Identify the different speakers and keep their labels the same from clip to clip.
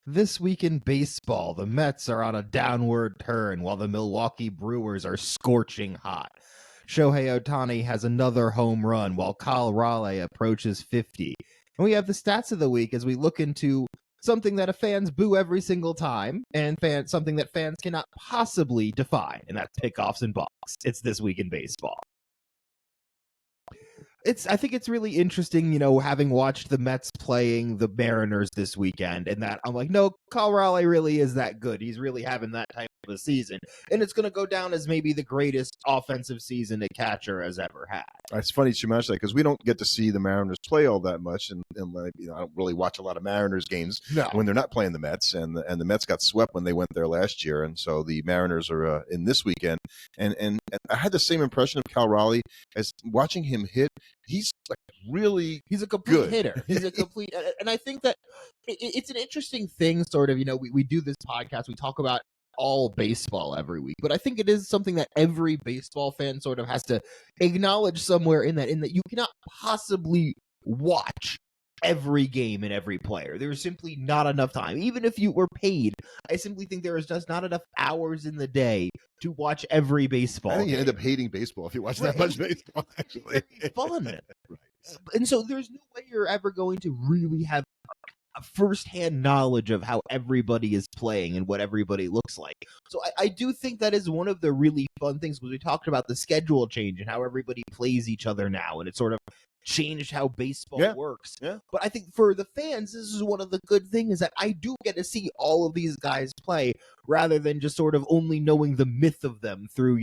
Speaker 1: This week in baseball, the Mets are on a downward turn while the Milwaukee Brewers are scorching hot. Shohei Ohtani has another home run while Cal Raleigh approaches 50. And we have the stats of the week as we look into something that fans boo every single time and something that fans cannot possibly define, and that's pickoffs and balks. It's This Week in Baseball. I think it's really interesting, having watched the Mets playing the Mariners this weekend, and that I'm like, no, Cal Raleigh really is that good. He's really having that type of a season, and it's going to go down as maybe the greatest offensive season a catcher has ever had.
Speaker 2: It's funny you mention that because we don't get to see the Mariners play all that much, and I don't really watch a lot of Mariners games when they're not playing the Mets, and the Mets got swept when they went there last year, and so the Mariners are in this weekend, and I had the same impression of Cal Raleigh as watching him hit. He's
Speaker 1: a complete hitter. He's a complete, and I think that it's an interesting thing. Sort of, we do this podcast, we talk about all baseball every week, but I think it is something that every baseball fan sort of has to acknowledge somewhere in that you cannot possibly watch every game and every player. There's simply not enough time. Even if you were paid, I simply think there is just not enough hours in the day to watch every baseball.
Speaker 2: I think you end up hating baseball if you watch that much baseball, actually.
Speaker 1: It's fun. Right. And so there's no way you're ever going to really have a firsthand knowledge of how everybody is playing and what everybody looks like. So I do think that is one of the really fun things, because we talked about the schedule change and how everybody plays each other now, and it sort of changed how baseball works. Yeah. But I think for the fans, this is one of the good things, is that I do get to see all of these guys play rather than just sort of only knowing the myth of them through,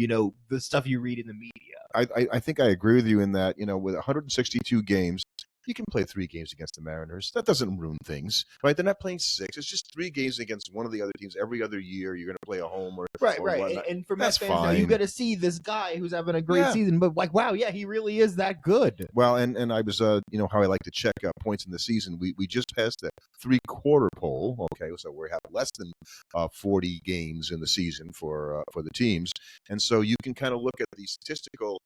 Speaker 1: the stuff you read in the media.
Speaker 2: I think I agree with you in that, with 162 games, you can play 3 games against the Mariners. That doesn't ruin things, right? They're not playing 6. It's just 3 games against one of the other teams every other year. You're going to play a home or
Speaker 1: right.
Speaker 2: Whatnot.
Speaker 1: And for Mets fans, now you get to see this guy who's having a great season, but wow, he really is that good.
Speaker 2: Well, and I was, how I like to check points in the season. We just passed the 3/4 poll. Okay, so we have less than 40 games in the season for the teams, and so you can kind of look at the statistical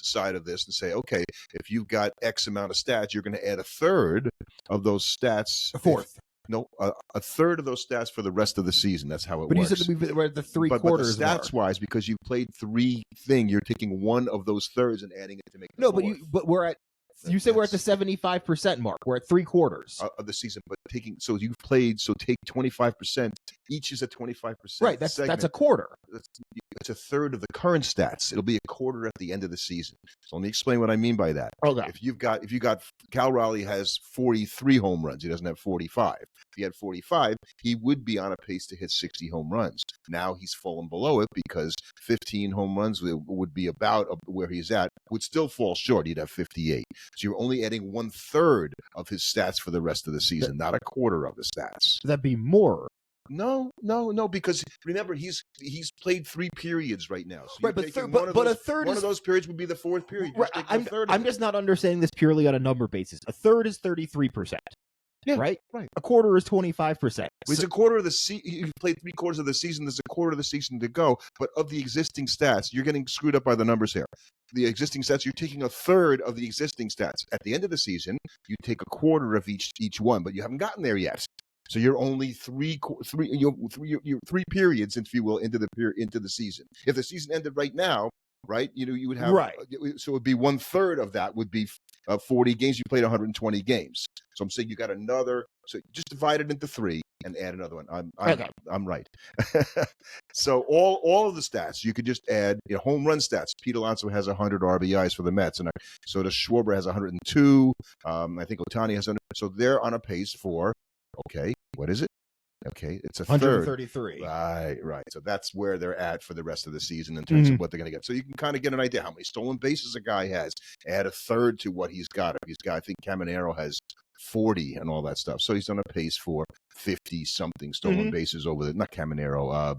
Speaker 2: side of this and say, okay, if you've got X amount of stats, you're going to add a third of those stats. A third of those stats for the rest of the season. That's how it works.
Speaker 1: But you said we're at the 3/4.
Speaker 2: But stats-wise, because you played 3 things, you're taking one of those thirds and adding it to make the fourth.
Speaker 1: But we're at. You said we're at the 75% mark. We're at 3/4
Speaker 2: of the season. But take 25%. Each is a 25%.
Speaker 1: Right. That's a quarter.
Speaker 2: It's a third of the current stats. It'll be a quarter at the end of the season. So let me explain what I mean by that.
Speaker 1: Okay.
Speaker 2: If you got Cal Raleigh has 43 home runs. He doesn't have 45. If he had 45, he would be on a pace to hit 60 home runs. Now he's fallen below it because 15 home runs would be about where he's at. Would still fall short. He'd have 58. So you're only adding 1/3 of his stats for the rest of the season, not a quarter of the stats.
Speaker 1: That'd be more.
Speaker 2: No, because remember he's played 3 periods right now. So
Speaker 1: right, but a third
Speaker 2: of those periods would be the 4th period.
Speaker 1: Right, I'm just not understanding this purely on a number basis. A third is 33%. Yeah, right. A quarter is 25%.
Speaker 2: It's a quarter of the season. You played 3/4 of the season. There's a quarter of the season to go. But of the existing stats, you're getting screwed up by the numbers here. The existing stats, you're taking a third of the existing stats. At the end of the season, you take a quarter of each one, but you haven't gotten there yet. So you're only 3 periods, if you will, into the season. If the season ended right now, right, you would have So it would be 1/3 of that would be 40 games. You played 120 games. So I'm saying you got another. So just divide it into 3 and add another one. I'm right. So all of the stats you could just add. Home run stats. Pete Alonso has 100 RBIs for the Mets, and so does Schwarber has 102. I think Ohtani has 100. So they're on a pace for. Okay, what is it? Okay, it's a
Speaker 1: 133.
Speaker 2: Right. So that's where they're at for the rest of the season in terms of what they're going to get. So you can kind of get an idea how many stolen bases a guy has. Add a third to what he's got. If he's got, I think Caminero has 40 and all that stuff. So he's on a pace for 50-something stolen bases over not Caminero,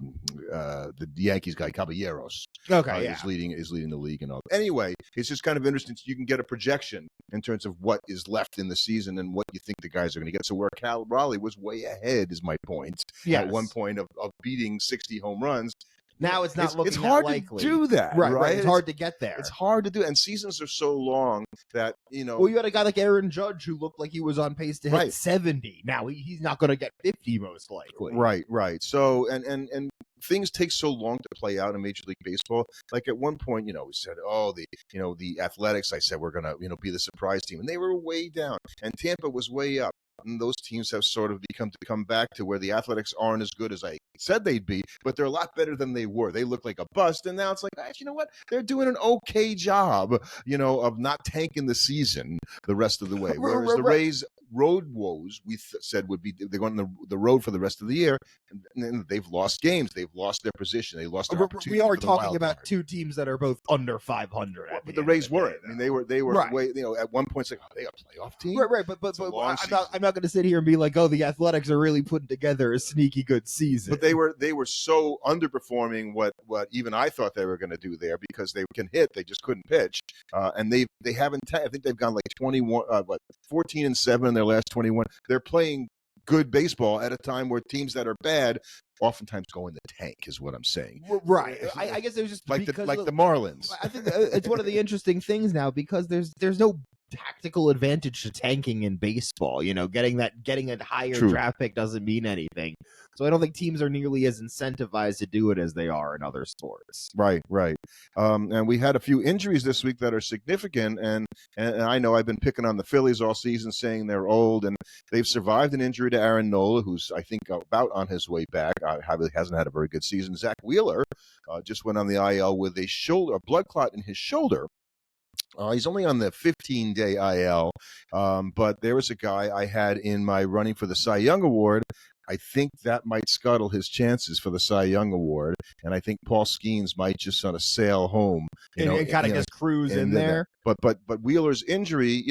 Speaker 2: the Yankees guy, Caballeros.
Speaker 1: Okay,
Speaker 2: is leading the league and all. Anyway, it's just kind of interesting. So you can get a projection in terms of what is left in the season and what you think the guys are going to get. So where Cal Raleigh was way ahead is my point. At one point of beating 60 home runs.
Speaker 1: Now it's not looking
Speaker 2: it's hard
Speaker 1: that likely.
Speaker 2: to do that,
Speaker 1: right? It's hard to get there.
Speaker 2: It's hard to do, and seasons are so long that
Speaker 1: Well, you had a guy like Aaron Judge who looked like he was on pace to hit 70. Now he's not going to get 50 most likely.
Speaker 2: Right. So and things take so long to play out in Major League Baseball. Like at one point, we said, the Athletics. I said we're gonna be the surprise team, and they were way down, and Tampa was way up. And those teams have sort of come back to where the Athletics aren't as good as I said they'd be, but they're a lot better than they were. They look like a bust, and now it's like, you know what? They're doing an okay job, of not tanking the season the rest of the way. Whereas the Rays' road woes, we said would be they're going on the road for the rest of the year, and they've lost games. They've lost their position. They lost their opportunity.
Speaker 1: We are talking about two teams that are both under 500.
Speaker 2: But the Rays weren't. I mean, they were
Speaker 1: right.
Speaker 2: way, at one point, it's like, they a playoff team?
Speaker 1: Right. But I'm not going to sit here and be like, the Athletics are really putting together a sneaky good season.
Speaker 2: But they were so underperforming what even I thought they were going to do there, because they can hit, they just couldn't pitch, and they haven't. I think they've gone like 14-7 in their last 21. They're playing good baseball at a time where teams that are bad oftentimes go in the tank, is what I'm saying.
Speaker 1: Right. I guess it was just
Speaker 2: like the Marlins.
Speaker 1: I think it's one of the interesting things now, because there's no tactical advantage to tanking in baseball. Getting a higher draft pick doesn't mean anything. So I don't think teams are nearly as incentivized to do it as they are in other sports.
Speaker 2: Right. And we had a few injuries this week that are significant, and I know I've been picking on the Phillies all season, saying they're old, and they've survived an injury to Aaron Nola, who's I think about on his way back. Hasn't had a very good season. Zach Wheeler just went on the IL with a blood clot in his shoulder. He's only on the 15-day IL, but there was a guy I had in my running for the Cy Young Award. I think that might scuttle his chances for the Cy Young Award, and I think Paul Skeens might just sort of sail home,
Speaker 1: and kind of just cruise in there.
Speaker 2: But Wheeler's injury,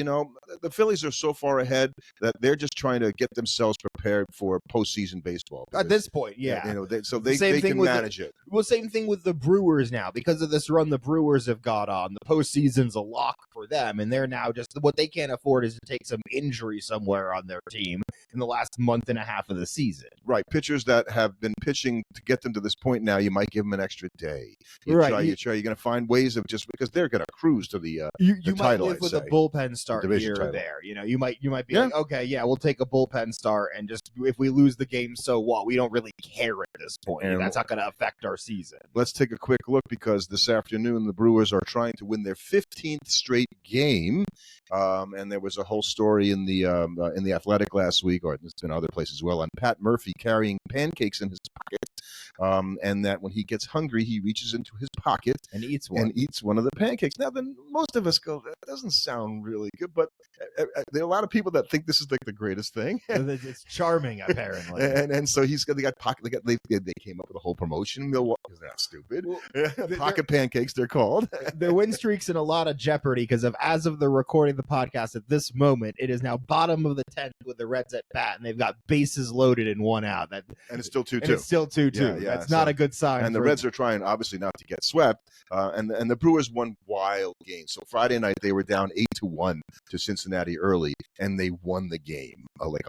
Speaker 2: the Phillies are so far ahead that they're just trying to get themselves prepared for postseason baseball.
Speaker 1: At this point, yeah.
Speaker 2: They can manage it.
Speaker 1: Well, same thing with the Brewers now. Because of this run the Brewers have got on, the postseason's a lock for them, and they're now just what they can't afford is to take some injury somewhere on their team in the last month and a half of the season.
Speaker 2: Right. Pitchers that have been pitching to get them to this point now, you might give them an extra day. You're going to find ways of just because they're going to cruise to the
Speaker 1: you might
Speaker 2: title,
Speaker 1: live with a bullpen start here or there. You might be like, okay, we'll take a bullpen start, and just if we lose the game, so what? We don't really care at this point. And that's not going to affect our season.
Speaker 2: Let's take a quick look, because this afternoon the Brewers are trying to win their 15th straight game. And there was a whole story in the Athletic last week, or it's been other places as well, on Pat Murphy carrying pancakes in his pocket, and that when he gets hungry, he reaches into his pocket
Speaker 1: and eats
Speaker 2: one of the pancakes. Now, then most of us go, that doesn't sound really good, but there are a lot of people that think this is like the greatest thing.
Speaker 1: It's charming, apparently.
Speaker 2: and so they got pocket. They came up with a whole promotion. Milwaukee, isn't that stupid? Well, pocket pancakes, they're called.
Speaker 1: Their win streak's in a lot of jeopardy because as of the recording of the podcast at this moment, it is now bottom of the 10th with the Reds at bat, and they've got bases loaded and one out.
Speaker 2: And it's still 2-2.
Speaker 1: It's still 2-2. That's not a good sign.
Speaker 2: And the Reds are trying, obviously, not to get swept. And the Brewers won wild games. So Friday night they were down 8-1 to Cincinnati early, and they won the game. 11.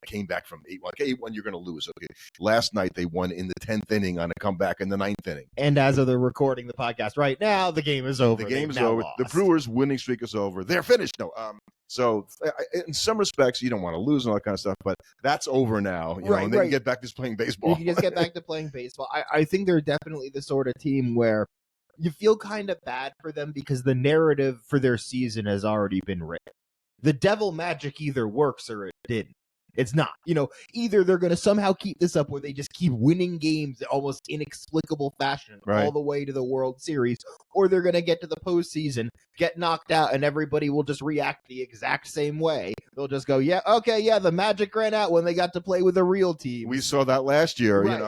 Speaker 2: Came back from 8-1. Okay, 8-1, you're going to lose. Okay. Last night they won in the 10th inning on a comeback in the 9th inning.
Speaker 1: And as of the recording the podcast right now, the game is over.
Speaker 2: The game is over. The Brewers' winning streak is over. They're finished. No. So in some respects, you don't want to lose and all that kind of stuff, but that's over now. And then you get back to playing baseball.
Speaker 1: You can just get back to playing baseball. I think they're definitely the sort of team where you feel kind of bad for them because the narrative for their season has already been written. The devil magic either works or it didn't. It's not. Either they're going to somehow keep this up where they just keep winning games in almost inexplicable fashion all the way to the World Series, or they're going to get to the postseason, get knocked out, and everybody will just react the exact same way. They'll just go, the magic ran out when they got to play with a real team.
Speaker 2: We saw that last year.
Speaker 1: Right.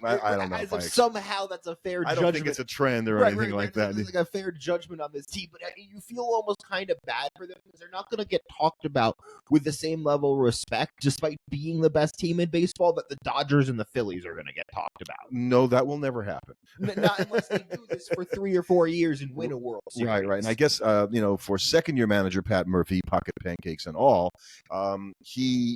Speaker 2: I don't know.
Speaker 1: As if somehow that's a fair judgment.
Speaker 2: I don't think it's a trend or anything like that.
Speaker 1: It's like a fair judgment on this team, but you feel almost kind of bad for them because they're not going to get talked about with the same level of respect despite being the best team in baseball, that the Dodgers and the Phillies are going to get talked about.
Speaker 2: No, that will never happen.
Speaker 1: Not unless they do this for 3 or 4 years and win a World Series.
Speaker 2: Right. And I guess, for second-year manager Pat Murphy, pocket pancakes and all, he,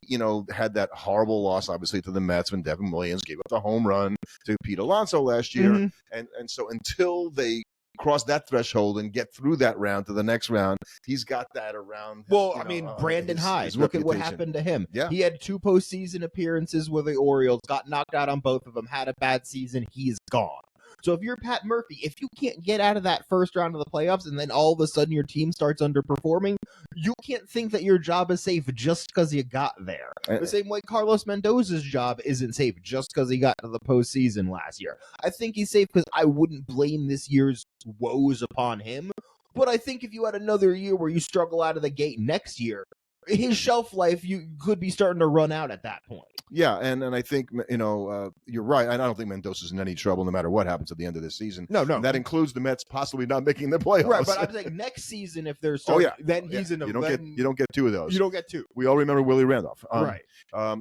Speaker 2: had that horrible loss, obviously, to the Mets when Devin Williams gave up the home run to Pete Alonso last year.
Speaker 1: Mm-hmm.
Speaker 2: And so until they cross that threshold and get through that round to the next round, he's got that around.
Speaker 1: Brandon Hyde, look at what happened to him.
Speaker 2: Yeah.
Speaker 1: He had 2 postseason appearances with the Orioles, got knocked out on both of them, had a bad season. He's gone. So if you're Pat Murphy, if you can't get out of that first round of the playoffs and then all of a sudden your team starts underperforming, you can't think that your job is safe just because you got there. The same way Carlos Mendoza's job isn't safe just because he got to the postseason last year. I think he's safe because I wouldn't blame this year's woes upon him. But I think if you had another year where you struggle out of the gate next year, his shelf life you could be starting to run out at that point.
Speaker 2: Yeah, and I think you're right. I don't think Mendoza's in any trouble no matter what happens at the end of this season.
Speaker 1: No,
Speaker 2: and that includes the Mets possibly not making the playoffs.
Speaker 1: Right, but I'm saying next season if there's then he's in a
Speaker 2: you don't get 2 of those.
Speaker 1: You don't get 2.
Speaker 2: We all remember Willie Randolph.
Speaker 1: Right.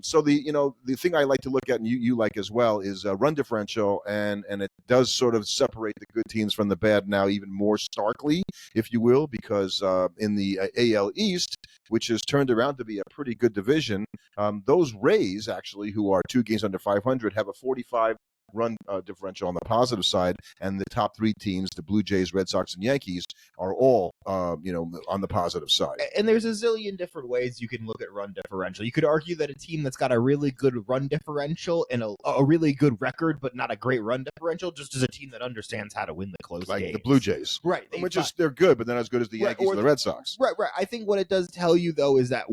Speaker 2: So the thing I like to look at, and you like as well, is run differential, and it does sort of separate the good teams from the bad now even more starkly, if you will, because in the AL East, which has turned around to be a pretty good division, those Rays actually, who are 2 games under 500, have a 45 run differential on the positive side, and the top 3 teams, the Blue Jays, Red Sox, and Yankees, are all on the positive side.
Speaker 1: And there's a zillion different ways you can look at run differential. You could argue that a team that's got a really good run differential and a really good record but not a great run differential just is a team that understands how to win the close games.
Speaker 2: Like the Blue Jays.
Speaker 1: Right.
Speaker 2: They're good, but they're not as good as the Yankees or the Red Sox.
Speaker 1: Right. I think what it does tell you, though, is that,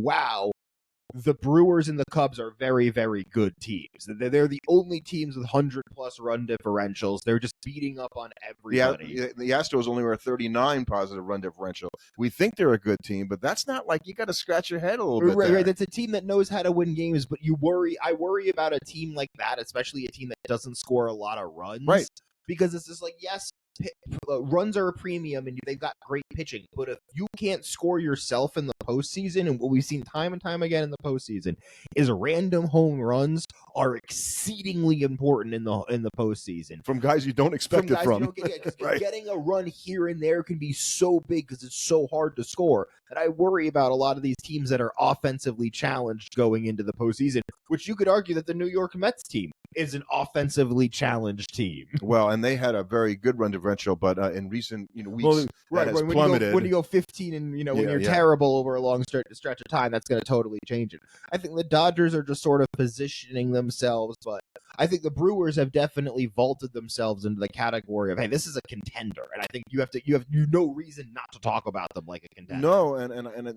Speaker 1: the Brewers and the Cubs are very, very good teams. They're the only teams with 100-plus run differentials. They're just beating up on everybody.
Speaker 2: The Astros only were a 39 positive run differential. We think they're a good team, but that's not like you got to scratch your head a little bit.
Speaker 1: Right. That's a team that knows how to win games, but I worry about a team like that, especially a team that doesn't score a lot of runs.
Speaker 2: Right.
Speaker 1: Because it's just like, yes, runs are a premium and they've got great pitching, but if you can't score yourself in the postseason, and what we've seen time and time again in the postseason is random home runs are exceedingly important in the postseason
Speaker 2: from guys you don't expect it from.
Speaker 1: Right. Getting a run here and there can be so big because it's so hard to score that I worry about a lot of these teams that are offensively challenged going into the postseason, which you could argue that the New York Mets team is an offensively challenged team.
Speaker 2: Well, and they had a very good run differential, but in recent weeks, that has plummeted.
Speaker 1: When you go 15 and when you're terrible over a long stretch of time, that's going to totally change it. I think the Dodgers are just sort of positioning themselves, but I think the Brewers have definitely vaulted themselves into the category of, hey, this is a contender, and I think you have no reason not to talk about them like a contender.
Speaker 2: No, and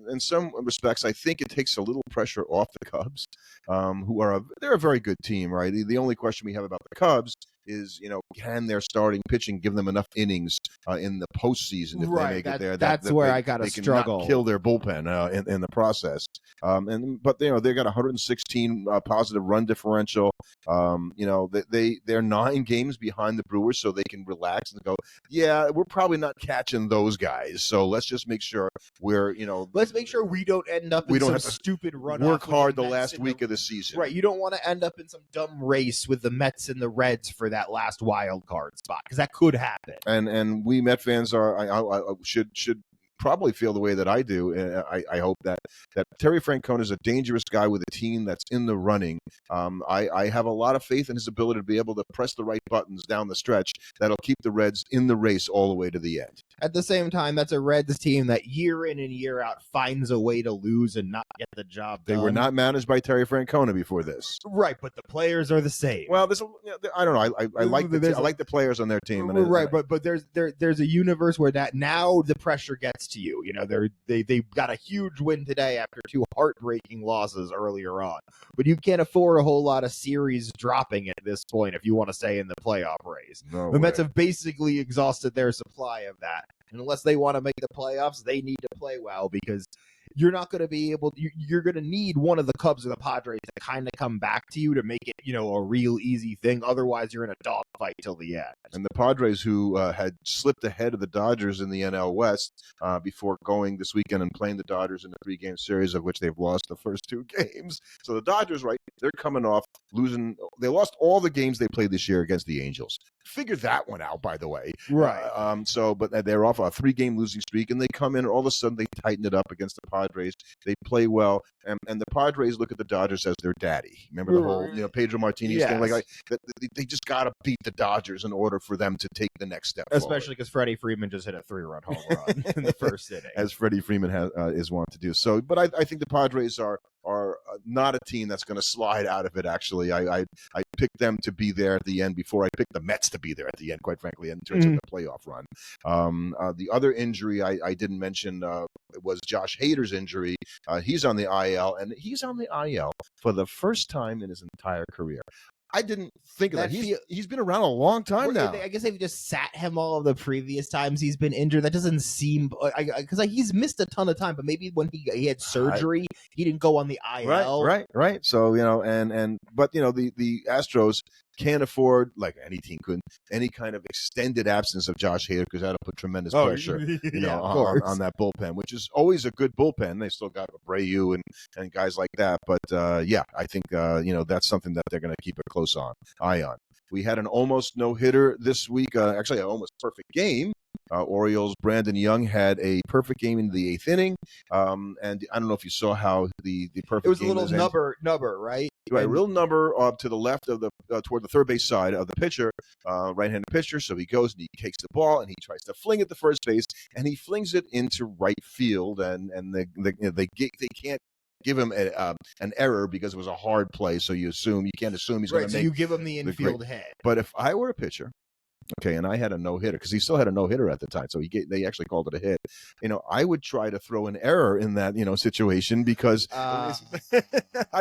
Speaker 2: in some respects, I think it takes a little pressure off the Cubs, who are they're a very good team, right? The only question we have about the Cubs is, can their starting pitching give them enough innings in the postseason if they make it there?
Speaker 1: That's where I got to struggle.
Speaker 2: Not kill their bullpen in the process. But they got 116 positive run differential. They're 9 games behind the Brewers, so they can relax and go, yeah, we're probably not catching those guys. So let's just make sure let's make sure we don't end up in some stupid run. Work hard the last week of the season.
Speaker 1: Right. You don't want to end up in some dumb race with the Mets and the Reds for that last wild card spot, because that could happen.
Speaker 2: And we Met fans should probably feel the way that I do. I hope that Terry Francona is a dangerous guy with a team that's in the running. I have a lot of faith in his ability to be able to press the right buttons down the stretch that'll keep the Reds in the race all the way to the end.
Speaker 1: At the same time, that's a Reds team that year in and year out finds a way to lose and not get the job done.
Speaker 2: They were not managed by Terry Francona before this.
Speaker 1: Right, but the players are the same.
Speaker 2: Well, I don't know. I like the players on their team.
Speaker 1: Right, but there's a universe where that now the pressure gets to you. They got a huge win today after 2 heartbreaking losses earlier on. But you can't afford a whole lot of series dropping at this point if you want to stay in the playoff race. The Mets have basically exhausted their supply of that. And unless they want to make the playoffs, they need to play well, because you're not going to be able. You're going to need one of the Cubs or the Padres to kind of come back to you to make it, a real easy thing. Otherwise, you're in a dogfight till the end.
Speaker 2: And the Padres, who had slipped ahead of the Dodgers in the NL West before going this weekend and playing the Dodgers in a 3-game series, of which they've lost the first 2 games. So the Dodgers, right, they're coming off losing. They lost all the games they played this year against the Angels. Figure that one out, by the way.
Speaker 1: Right.
Speaker 2: But they're off a 3-game losing streak, and they come in, and all of a sudden they tighten it up against the Padres. They play well, and the Padres look at the Dodgers as their daddy. Remember the whole, Pedro Martinez thing? Like they just got to beat the Dodgers in order for them to take the next step.
Speaker 1: Especially because Freddie Freeman just hit a 3-run home run in the first inning,
Speaker 2: as Freddie Freeman is wont to do. So, but I think the Padres are not a team that's going to slide out of it. Actually, I picked them to be there at the end before I picked the Mets to be there at the end, quite frankly, in terms of the playoff run. The other injury I didn't mention was Josh Hader's injury. He's on the IL, and he's on the IL for the first time in his entire career. I didn't think of that. He's been around a long time now.
Speaker 1: I guess they've just sat him all of the previous times he's been injured. That doesn't seem because he's missed a ton of time. But maybe when he had surgery, he didn't go on the IL.
Speaker 2: Right. So but the Astros can't afford, like any team could, any kind of extended absence of Josh Hader, because that'll put tremendous pressure, on that bullpen, which is always a good bullpen. They still got Abreu and guys like that, but I think that's something that they're going to keep a close eye on. We had an almost no-hitter this week, actually an almost perfect game. Orioles' Brandon Young had a perfect game in the 8th inning, and I don't know if you saw how the perfect game was.
Speaker 1: It was a little nubber, right?
Speaker 2: Right, real number to the left of the toward the third base side of the pitcher, right-handed pitcher. So he goes and he takes the ball and he tries to fling it to first base, and he flings it into right field, and they can't give him an error because it was a hard play. So you can't assume he's going to make.
Speaker 1: So you give him the infield hit.
Speaker 2: But if I were a pitcher, okay, and I had a no-hitter, because he still had a no-hitter at the time, so they actually called it a hit. I would try to throw an error in that situation, because I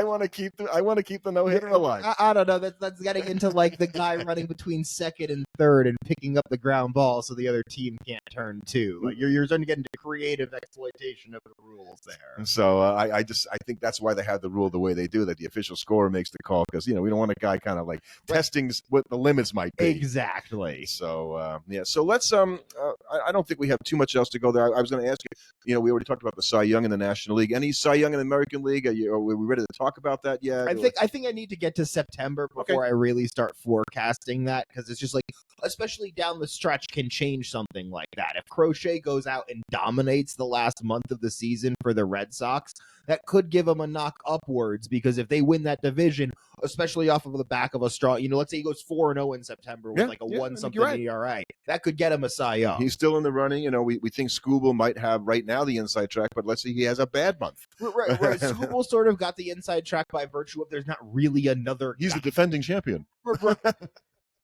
Speaker 2: want to keep the no-hitter alive.
Speaker 1: I don't know. That's getting into like the guy running between second and third and picking up the ground ball so the other team can't turn two. Like you're starting to get into creative exploitation of the rules there.
Speaker 2: And so I think that's why they have the rule the way they do, that the official scorer makes the call, because we don't want a guy kind of like testing what the limits might be.
Speaker 1: Exactly.
Speaker 2: So so let's I don't think we have too much else to go there. I was going to ask you, we already talked about the Cy Young in the National League. Any Cy Young in the American League? Are we ready to talk about that yet?
Speaker 1: I think I need to get to September before I really start forecasting that, because it's just like, especially down the stretch, can change something like that. If Crochet goes out and dominates the last month of the season for the Red Sox, that could give them a knock upwards, because if they win that division, especially off of the back of a strong, let's say he goes 4-0 in September with like a 1-something ERA, that could get him a Cy Young.
Speaker 2: He's still in the running. We think Skubal might have right now the inside track, but let's say he has a bad month.
Speaker 1: Right. Skubal sort of got the inside track by virtue of there's not really another guy.
Speaker 2: He's the defending champion.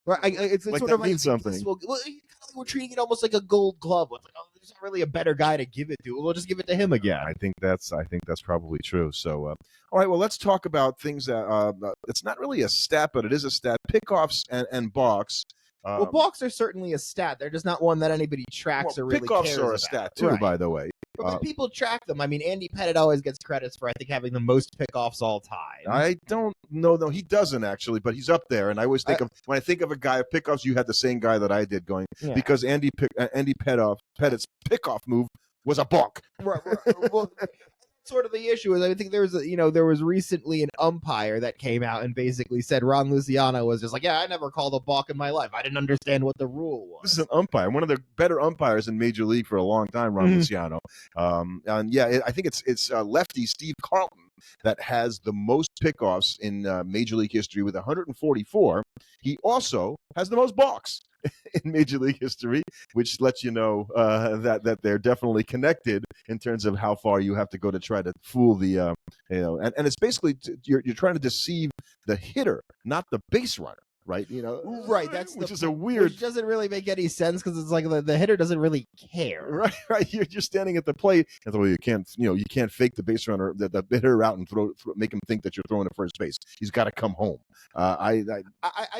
Speaker 1: Right. It's
Speaker 2: like
Speaker 1: sort
Speaker 2: that
Speaker 1: of
Speaker 2: means
Speaker 1: like
Speaker 2: something.
Speaker 1: We're treating it almost like a gold glove. It's like, there's not really a better guy to give it to. We'll just give it to him again.
Speaker 2: I think that's probably true. So, all right. Well, let's talk about things that it's not really a stat, but it is a stat. Pickoffs and balks.
Speaker 1: Balks are certainly a stat. They're just not one that anybody tracks or really cares about.
Speaker 2: Pickoffs are a stat too, by the way.
Speaker 1: But people track them. I mean, Andy Pettitte always gets credits for, I think, having the most pickoffs all time.
Speaker 2: I don't know. No, he doesn't actually, but he's up there. And I always think when I think of a guy of pickoffs, you had the same guy that I did going, because Andy Pettitte's pickoff move was a balk.
Speaker 1: Right. Well, sort of the issue is, I think there was recently an umpire that came out and basically said Ron Luciano was just like, I never called a balk in my life. I didn't understand what the rule was.
Speaker 2: This is an umpire, one of the better umpires in Major League for a long time, Ron Luciano. I think it's lefty Steve Carlton that has the most pickoffs in Major League history with 144. He also has the most balks in Major League history, which lets you know that they're definitely connected in terms of how far you have to go to try to fool the and it's basically you're trying to deceive the hitter, not the base runner. Right,
Speaker 1: right.
Speaker 2: Is a weird.
Speaker 1: Which doesn't really make any sense, because it's like the hitter doesn't really care.
Speaker 2: Right. You're just standing at the plate, and you can't fake the base runner, the hitter out and make him think that you're throwing to first base. He's got to come home. I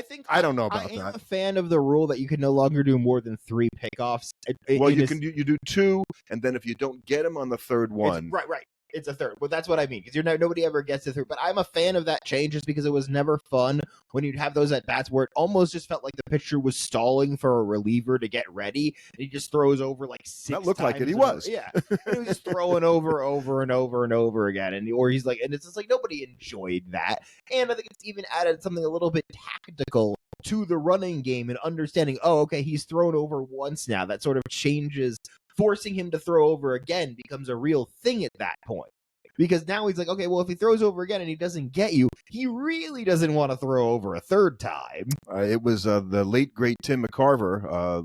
Speaker 2: think I don't know about that.
Speaker 1: I'm a fan of the rule that you can no longer do more than 3 pickoffs.
Speaker 2: Well, you do 2, and then if you don't get him on the third one,
Speaker 1: right. It's a third. Well, that's what I mean, because nobody ever gets to third. But I'm a fan of that change just because it was never fun when you'd have those at bats where it almost just felt like the pitcher was stalling for a reliever to get ready, and he just throws over like 6
Speaker 2: That looked
Speaker 1: times.
Speaker 2: like it. He was.
Speaker 1: Yeah. And he was just throwing over and over again. Or he's like, and it's just like nobody enjoyed that. And I think it's even added something a little bit tactical to the running game and understanding, oh, okay, he's thrown over once now. That sort of changes. Forcing him to throw over again becomes a real thing at that point. Because now he's like, okay, well, if he throws over again and he doesn't get you, he really doesn't want to throw over a third time.
Speaker 2: It was the late, great Tim McCarver,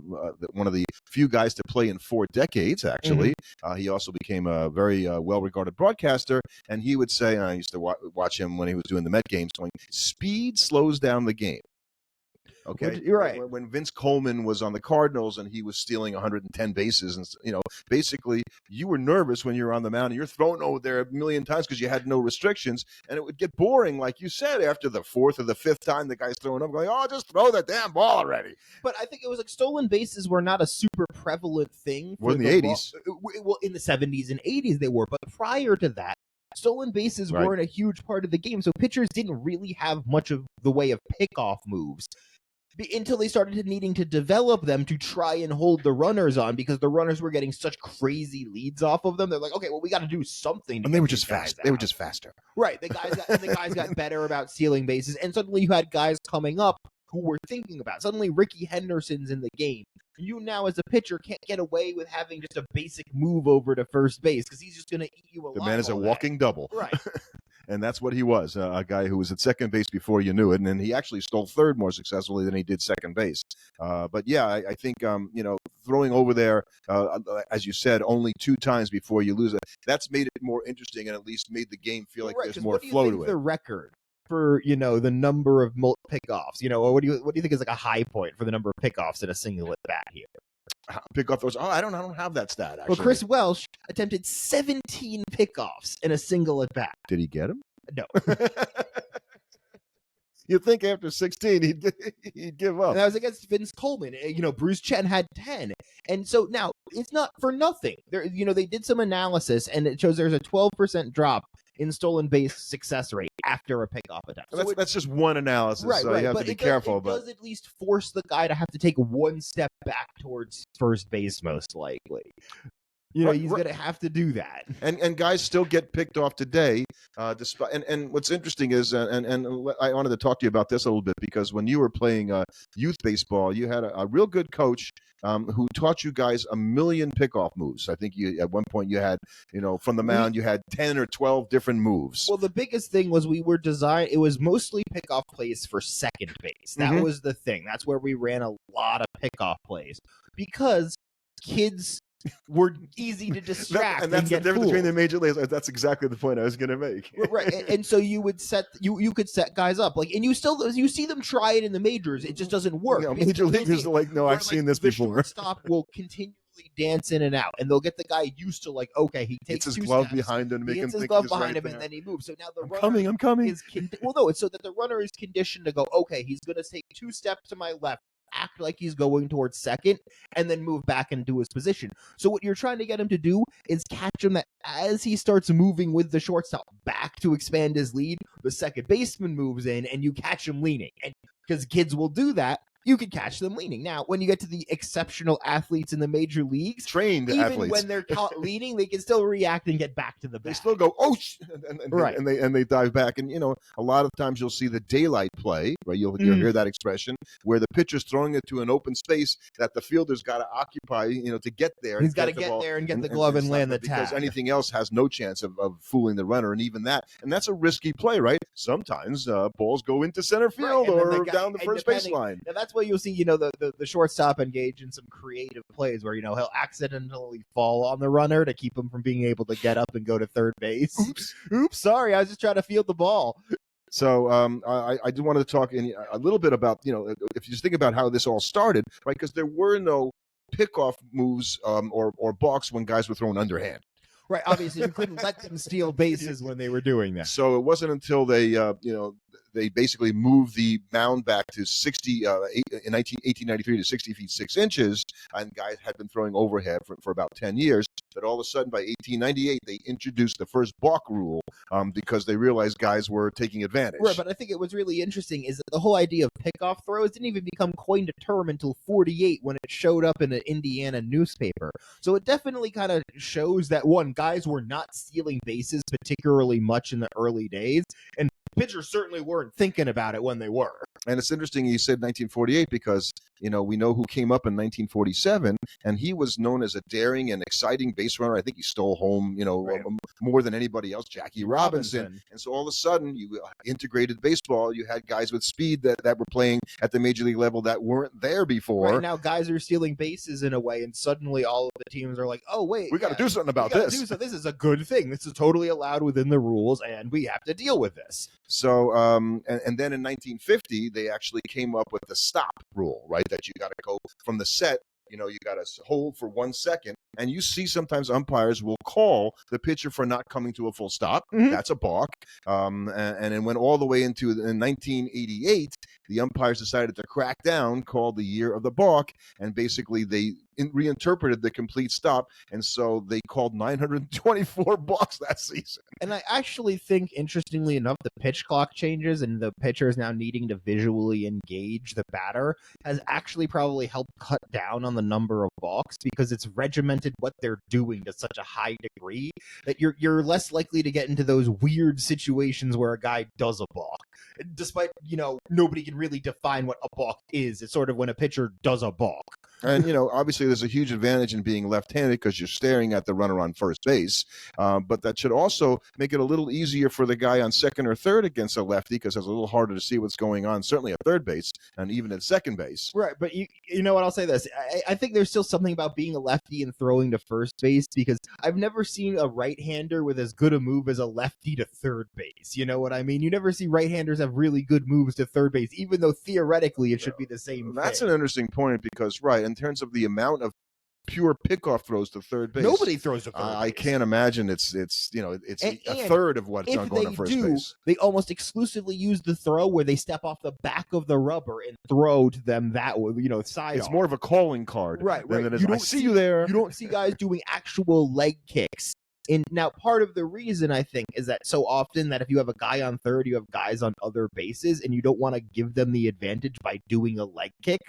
Speaker 2: one of the few guys to play in 4 decades, actually. He also became a very well-regarded broadcaster, and he would say, and I used to watch him when he was doing the Met games, going, speed slows down the game. Okay,
Speaker 1: you're right.
Speaker 2: When Vince Coleman was on the Cardinals and he was stealing 110 bases, and basically you were nervous when you were on the mound and you're thrown over there a million times because you had no restrictions, and it would get boring, like you said, after the 4th or the 5th time the guy's throwing up, going, "Oh, just throw the damn ball already."
Speaker 1: But I think it was like stolen bases were not a super prevalent thing.
Speaker 2: Well, in the 80s.
Speaker 1: Well, in the 70s and 80s they were, but prior to that, stolen bases weren't a huge part of the game, so pitchers didn't really have much of the way of pickoff moves. Until they started needing to develop them to try and hold the runners on, because the runners were getting such crazy leads off of them. They're like, okay, well, we got to do something.
Speaker 2: And they were just fast. They were just faster.
Speaker 1: Right. The guys got better about stealing bases, and suddenly you had guys coming up who were thinking about it. Suddenly Ricky Henderson's in the game. You now, as a pitcher, can't get away with having just a basic move over to first base because he's just going to eat you alive.
Speaker 2: The man is a walking double.
Speaker 1: Right.
Speaker 2: And that's what he was, a guy who was at second base before you knew it, and then he actually stole third more successfully than he did second base. But yeah, I think throwing over there, as you said, only 2 times before you lose it, that's made it more interesting and at least made the game feel like there's more flow to it.
Speaker 1: The record for the number of pickoffs, or what do you think is like a high point for the number of pickoffs in a single at bat here?
Speaker 2: Pickoff those. I don't have that stat, actually.
Speaker 1: Well, Chris Welsh attempted 17 pickoffs in a single at bat.
Speaker 2: Did he get him?
Speaker 1: No.
Speaker 2: You'd think after 16 he'd give up.
Speaker 1: And that was against Vince Coleman. Bruce Chen had 10. And so now it's not for nothing. They did some analysis and it shows there's a 12% drop in stolen base success rate after a pickoff attempt.
Speaker 2: So that's just one analysis, right, so you have to be careful. But it
Speaker 1: does at least force the guy to have to take one step back towards first base, most likely. He's going to have to do that.
Speaker 2: And guys still get picked off today, despite. And what's interesting is, and I wanted to talk to you about this a little bit, because when you were playing youth baseball, you had a real good coach who taught you guys a million pickoff moves. I think at one point you had, from the mound, you had 10 or 12 different moves.
Speaker 1: Well, the biggest thing was it was mostly pickoff plays for second base. That was the thing. That's where we ran a lot of pickoff plays because kids were easy to distract.
Speaker 2: And that's the difference
Speaker 1: between
Speaker 2: the major leagues. That's exactly the point I was going to make.
Speaker 1: Right. And so you would you could set guys up, and you see them try it in the majors. It just doesn't work.
Speaker 2: Major leaguers are like, no, I've seen this before.
Speaker 1: The shortstop will continually dance in and out, and they'll get the guy used to, like, okay, he takes
Speaker 2: his
Speaker 1: 2
Speaker 2: glove
Speaker 1: steps,
Speaker 2: behind him,
Speaker 1: he
Speaker 2: make
Speaker 1: gets
Speaker 2: him
Speaker 1: his
Speaker 2: think
Speaker 1: glove
Speaker 2: he's
Speaker 1: behind
Speaker 2: right
Speaker 1: him,
Speaker 2: there.
Speaker 1: and then he moves. So now the
Speaker 2: I'm coming.
Speaker 1: It's so that the runner is conditioned to go, okay, he's going to take 2 steps to my left, act like he's going towards second, and then move back into his position. So what you're trying to get him to do is catch him that as he starts moving with the shortstop back to expand his lead, the second baseman moves in and you catch him leaning. And because kids will do that, you can catch them leaning. Now, when you get to the exceptional athletes in the major leagues,
Speaker 2: trained
Speaker 1: even
Speaker 2: athletes,
Speaker 1: when they're caught leaning, they can still react and get back to the bat.
Speaker 2: They still go, oh,
Speaker 1: right,
Speaker 2: and they dive back. And a lot of times you'll see the daylight play, right? You'll hear that expression where the pitcher's throwing it to an open space that the fielder's got to occupy, to get there.
Speaker 1: He's got to get there and get the glove and land the tag,
Speaker 2: because anything else has no chance of fooling the runner, and even that, and that's a risky play, right? Sometimes balls go into center field or down the first baseline.
Speaker 1: Now that's where you'll see, the shortstop engage in some creative plays where, he'll accidentally fall on the runner to keep him from being able to get up and go to third base. Oops, sorry, I was just trying to field the ball.
Speaker 2: So I do want to talk a little bit about, if you just think about how this all started, right? Because there were no pickoff moves or balks when guys were thrown underhand.
Speaker 1: Right, obviously you couldn't let them steal bases when they were doing that.
Speaker 2: So it wasn't until they basically moved the mound back to 60 in 1893 to 60 feet 6 inches, and guys had been throwing overhead for about 10 years. that all of a sudden by 1898 they introduced the first balk rule because they realized guys were taking advantage.
Speaker 1: Right, but I think it was really interesting is that the whole idea of pickoff throws didn't even become coined a term until 48 when it showed up in an Indiana newspaper. So it definitely kind of shows that, one, guys were not stealing bases particularly much in the early days, and pitchers certainly weren't thinking about it when they were.
Speaker 2: And it's interesting you said 1948 because, we know who came up in 1947, and he was known as a daring and exciting base runner. I think he stole home,
Speaker 1: Right.
Speaker 2: more than anybody else, Jackie Robinson. And so all of a sudden, you integrated baseball. You had guys with speed that were playing at the major league level that weren't there before.
Speaker 1: Right, now guys are stealing bases in a way, and suddenly all of the teams are like, oh, wait.
Speaker 2: We got to do something about this.
Speaker 1: This is a good thing. This is totally allowed within the rules, and we have to deal with this.
Speaker 2: So, and then in 1950, they actually came up with the stop rule, right? That you got to go from the set, you got to hold for 1 second. And you see sometimes umpires will call the pitcher for not coming to a full stop.
Speaker 1: Mhm.
Speaker 2: That's a balk. And it went all the way into in 1988. The umpires decided to crack down, called the year of the balk, and basically they reinterpreted the complete stop, and so they called 924 balks that season.
Speaker 1: And I actually think, interestingly enough, the pitch clock changes and the pitchers now needing to visually engage the batter has actually probably helped cut down on the number of balks because it's regimented what they're doing to such a high degree that you're less likely to get into those weird situations where a guy does a balk. Despite, nobody can really define what a balk is. It's sort of when a pitcher does a balk.
Speaker 2: And, obviously there's a huge advantage in being left-handed because you're staring at the runner on first base. But that should also make it a little easier for the guy on second or third against a lefty because it's a little harder to see what's going on, certainly at third base and even at second base.
Speaker 1: Right, but you know what, I'll say this. I think there's still something about being a lefty and throwing to first base because I've never seen a right-hander with as good a move as a lefty to third base. You know what I mean? You never see right-handers have really good moves to third base, even though theoretically it should be the same
Speaker 2: That's
Speaker 1: thing.
Speaker 2: an interesting point because, right, in terms of the amount of pure pickoff throws to third base,
Speaker 1: nobody throws to third base.
Speaker 2: I can't imagine it's a third of what's going to first base.
Speaker 1: They almost exclusively use the throw where they step off the back of the rubber and throw to them that way, side.
Speaker 2: It's more of a calling card,
Speaker 1: right?
Speaker 2: Than it is,
Speaker 1: You don't
Speaker 2: I see you there.
Speaker 1: You don't see guys doing actual leg kicks. And now part of the reason I think is that so often that if you have a guy on third, you have guys on other bases, and you don't want to give them the advantage by doing a leg kick.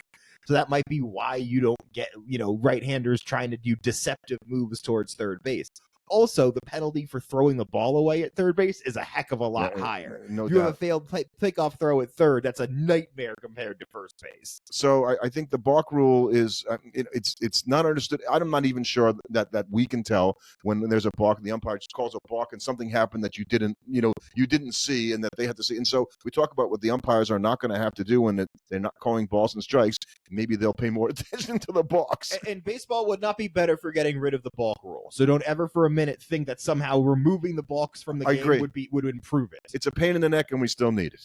Speaker 1: So that might be why you don't get, right-handers trying to do deceptive moves towards third base. Also, the penalty for throwing the ball away at third base is a heck of a lot higher.
Speaker 2: No
Speaker 1: you
Speaker 2: doubt.
Speaker 1: have a failed pickoff throw at third, that's a nightmare compared to first base.
Speaker 2: So I think the balk rule is it's not understood. I'm not even sure that we can tell when there's a balk and the umpire just calls a balk and something happened that you didn't see and that they have to see. And so we talk about what the umpires are not going to have to do when they're not calling balls and strikes. Maybe they'll pay more attention to the balks.
Speaker 1: And baseball would not be better for getting rid of the balk rule. So don't ever for a minute think that somehow removing the balks from the game would improve it.
Speaker 2: It's a pain in the neck and we still need it.